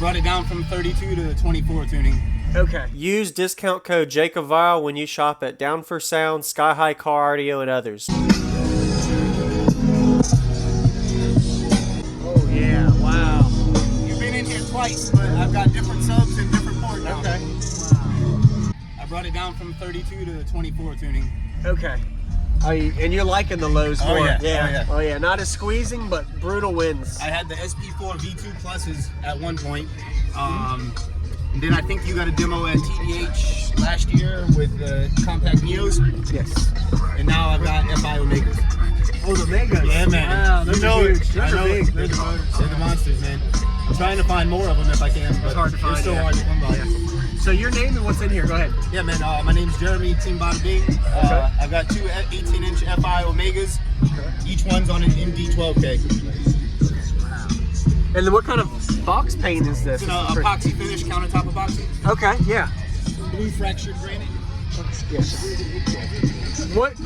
brought it down from 32 to 24 tuning. Okay. Use discount code JacobViral when you shop at Down for Sound, SkyHigh Car Audio, and others. Oh yeah! Wow. You've been in here twice, but I've got different subs and different port now. Okay. Wow. I brought it down from 32 to 24 tuning. Okay. And you're liking the lows more. Oh yeah. Oh yeah. Not as squeezing, but brutal winds. I had the SP4 V2 pluses at one point. And then I think you got a demo at TDH last year with the compact Neos. Yes. And now I've got FI Omegas. Oh, the Omegas. Yeah, man. Wow, those are huge. Those are big. They're the monsters, man. I'm trying to find more of them if I can, but it's hard to find. They're still hard to come by. Yeah. So your name and what's in here? Go ahead. Yeah, man. My name's Jeramy, Team Bada Bing. Okay. I've got two 18-inch FI Omegas. Okay. Each one's on an MD12K. And then what kind of box paint is this? It's an epoxy finish, countertop epoxy. Okay, yeah. Blue fractured granite. Yes. What,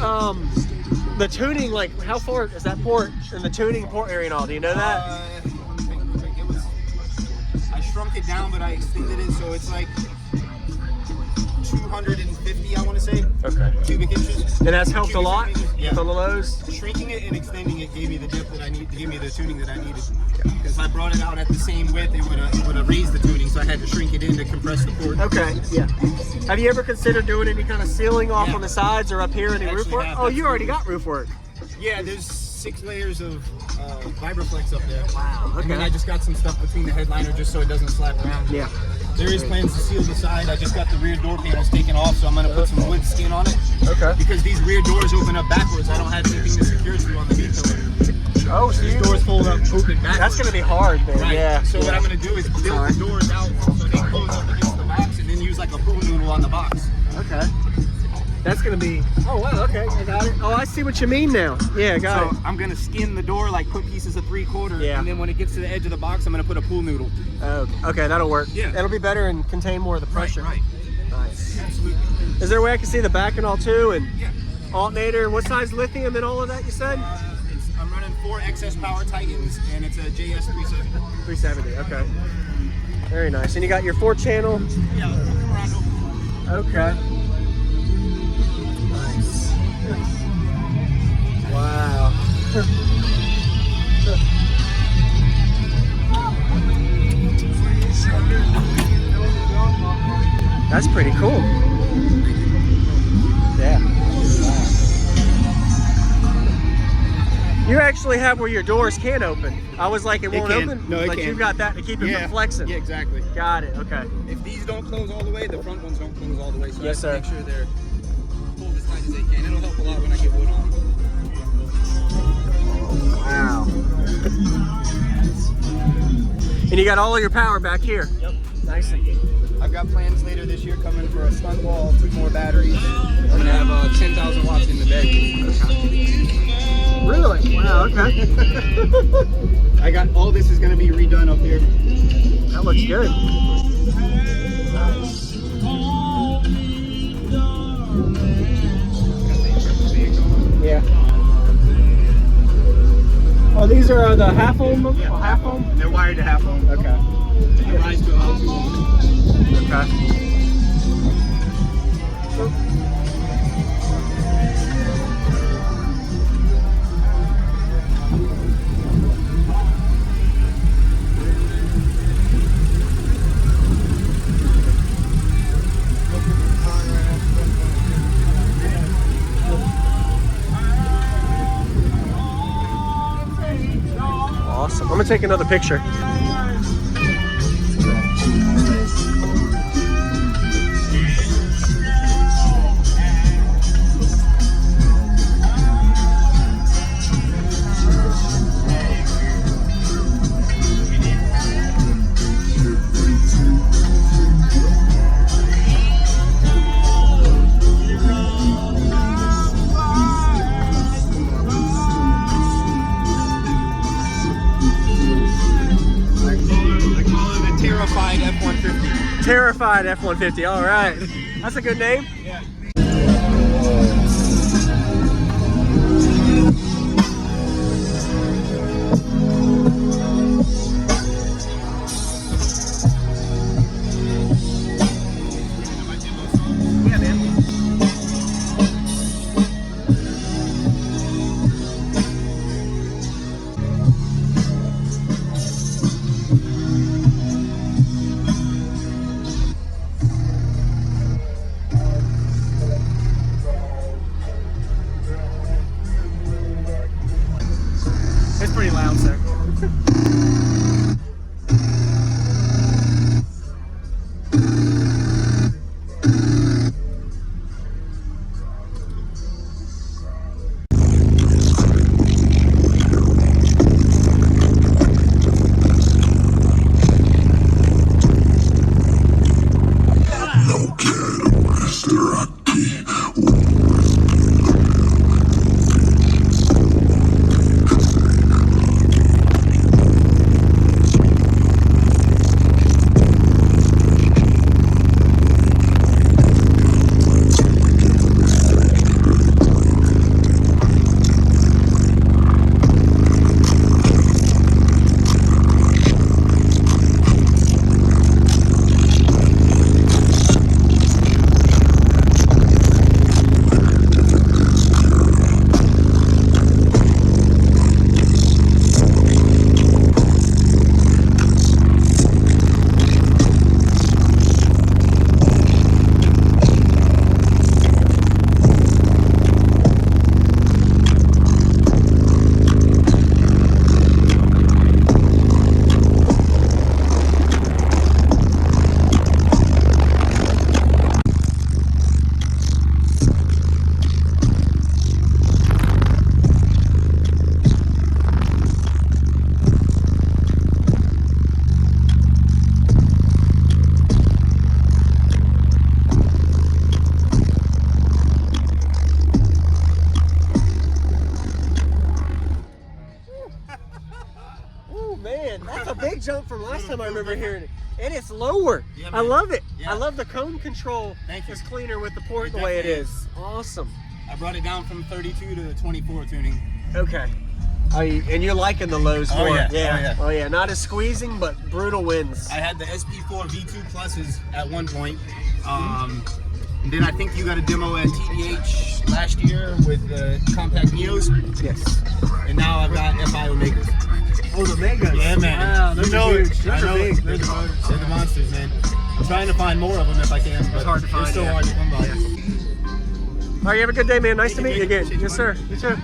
the tuning, like, how far is that port in the tuning port area and all? Do you know that? I shrunk it down, but I extended it, so it's like 250, I want to say. Okay. Cubic inches. And that's helped a lot? Yeah. On the lows? Shrinking it and extending it gave me the dip that I need, gave me the tuning that I needed. Because if I brought it out at the same width, it would have raised the tuning, so I had to shrink it in to compress the port. Okay, yeah. Have you ever considered doing any kind of sealing off on the sides or up here, any roof work? Oh, you already got roof work. Yeah, there's 6 layers of Vibraflex up there. Wow, okay. And then I just got some stuff between the headliner just so it doesn't slap around. Yeah. There is plans to seal the side. I just got the rear door panels taken off, so I'm going to put some wood skin on it. Okay. Because these rear doors open up backwards. I don't have anything to secure to on the V-pillar. Oh, so these doors fold up, open backwards. That's going to be hard, man. Right. Yeah. So what I'm going to do is build the doors out so they close up against the box and then use like a pool noodle on the box. Okay. That's going to be, oh wow, okay, I got it. Oh, I see what you mean now. Yeah, got it. I'm going to skin the door, like put pieces of 3/4, yeah. And then when it gets to the edge of the box, I'm going to put a pool noodle. Okay, that'll work. Yeah. That'll be better and contain more of the pressure. Right. Nice. Absolutely. Is there a way I can see the back and all too? And yeah. Alternator, what size lithium and all of that you said? I'm running 4 XS Power Titans and it's a JS 370. 370, okay. Very nice. And you got your 4-channel? Yeah, come around. Okay. Nice. Wow. That's pretty cool. Yeah. You actually have where your doors can open. I was like, it won't open? No, it but can. You've got that to keep it from flexing. Yeah, exactly. Got it, okay. If these don't close all the way, the front ones don't close all the way. So yes, I have to make sure they're pulled as tight as they can. It'll help a lot when I get wood on. Wow. And you got all of your power back here. Yep. Nice. I've got plans later this year coming for a stun wall, 2 more batteries. I'm going to have 10,000 watts in the bed. Really? Wow, okay. I got, all this is going to be redone up here. That looks good. Nice. Yeah. Oh, these are the half ohm? Yeah, half ohm? They're wired to half ohm. Okay. They rise to about 2 ohm. Okay. Awesome. I'm gonna take another picture. Terrified F-150, all right. That's a good name. Yeah. time I remember hearing it. And it's lower. Yeah, I man. love it. Yeah. I love the cone control. Thank you. It's cleaner with the port It the way it definitely is. Awesome. I brought it down from 32 to 24 tuning. Okay. And you're liking the lows Oh, more. yeah. Oh yeah. Not as squeezing, but brutal winds. I had the SP4 V2 Pluses at one point. And then I think you got a demo at TDH last year with the compact Neos. Yes. And now I've got FI Omegas. Oh, the Megas. Yeah, man. Wow, those are huge. Those are big. They're the monsters, man. I'm trying to find more of them if I can. But It's hard to find. They're still yeah. hard to come by. All right, you have a good day, man. Nice to meet you again. Yes, sir. You too.